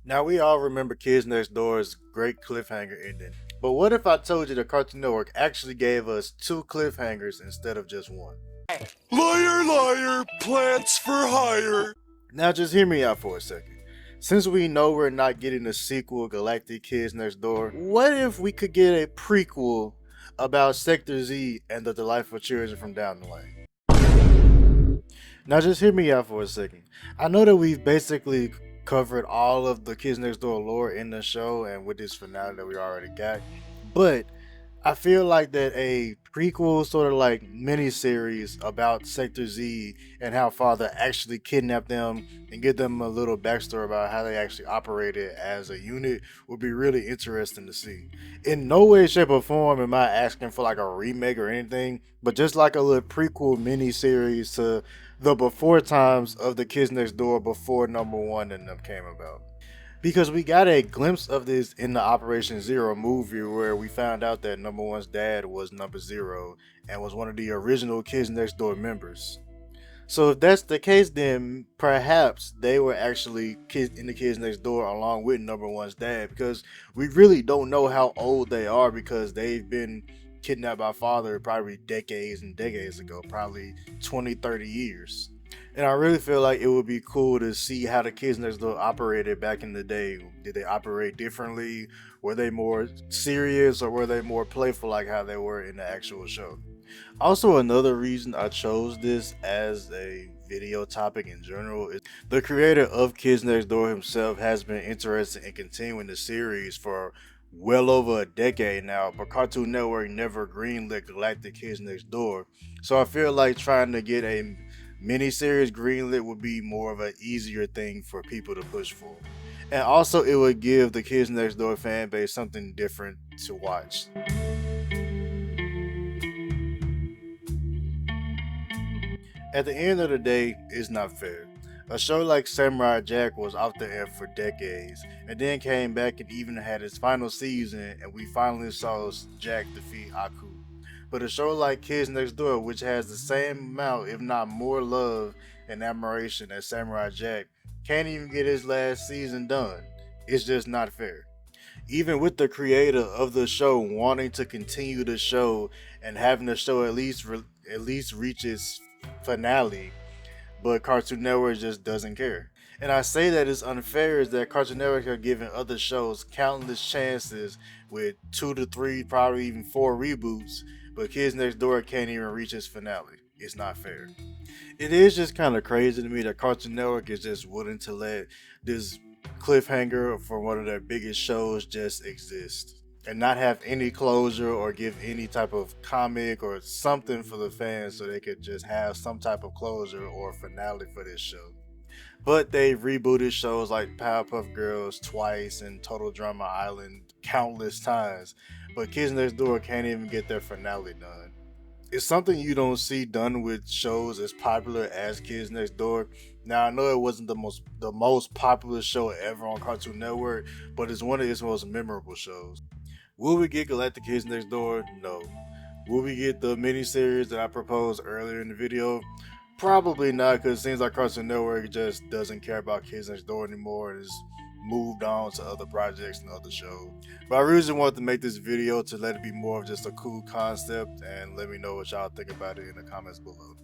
Now we all remember Kids Next Door's great cliffhanger ending. But what if I told you the Cartoon Network actually gave us two cliffhangers instead of just one? Liar, liar, plants for hire. Now just hear me out for a second. Since we know we're not getting a sequel, Galactic Kids Next Door, what if we could get a prequel about Sector Z and the Delightful Children from down the lane? Now just hear me out for a second. I know that we've basically covered all of the Kids Next Door lore in the show and with this finale that we already got, but I feel like that a prequel, sort of like mini series about Sector Z and how Father actually kidnapped them and give them a little backstory about how they actually operated as a unit would be really interesting to see. In no way, shape, or form am I asking for like a remake or anything, but just like a little prequel mini series to the before times of the Kids Next Door before number one and them came about, because we got a glimpse of this in the Operation Zero movie where we found out that number one's dad was number zero and was one of the original Kids Next Door members. So if that's the case, then perhaps they were actually kids in the Kids Next Door along with number one's dad, because we really don't know how old they are because they've been kidnapped by father probably decades and decades ago, probably 20, 30 years. And I really feel like it would be cool to see how the Kids Next Door operated back in the day. Did they operate differently? Were they more serious or were they more playful like how they were in the actual show? Also, another reason I chose this as a video topic in general is the creator of Kids Next Door himself has been interested in continuing the series for well over a decade now, but Cartoon Network never greenlit Galactic Kids Next Door. So I feel like trying to get a miniseries greenlit would be more of an easier thing for people to push for. And also, it would give the Kids Next Door fan base something different to watch. At the end of the day, it's not fair. A show like Samurai Jack was off the air for decades, and then came back and even had its final season, and we finally saw Jack defeat Aku. But a show like Kids Next Door, which has the same amount, if not more, love and admiration as Samurai Jack, can't even get his last season done. It's just not fair. Even with the creator of the show wanting to continue the show and having the show at least reach its finale, but Cartoon Network just doesn't care. And I say that it's unfair is that Cartoon Network are giving other shows countless chances with two to three, probably even four reboots, but Kids Next Door can't even reach its finale. It's not fair. It is just kind of crazy to me that Cartoon Network is just willing to let this cliffhanger for one of their biggest shows just exist and not have any closure or give any type of comic or something for the fans so they could just have some type of closure or finale for this show. But they've rebooted shows like Powerpuff Girls twice and Total Drama Island countless times, but Kids Next Door can't even get their finale done. It's something you don't see done with shows as popular as Kids Next Door. Now I know it wasn't the most popular show ever on Cartoon Network, but it's one of its most memorable shows. Will we get Galactic Kids Next Door? No. Will we get the miniseries that I proposed earlier in the video? Probably not, because it seems like Cartoon Network just doesn't care about Kids Next Door anymore and has moved on to other projects and other shows. But I really just wanted to make this video to let it be more of just a cool concept and let me know what y'all think about it in the comments below.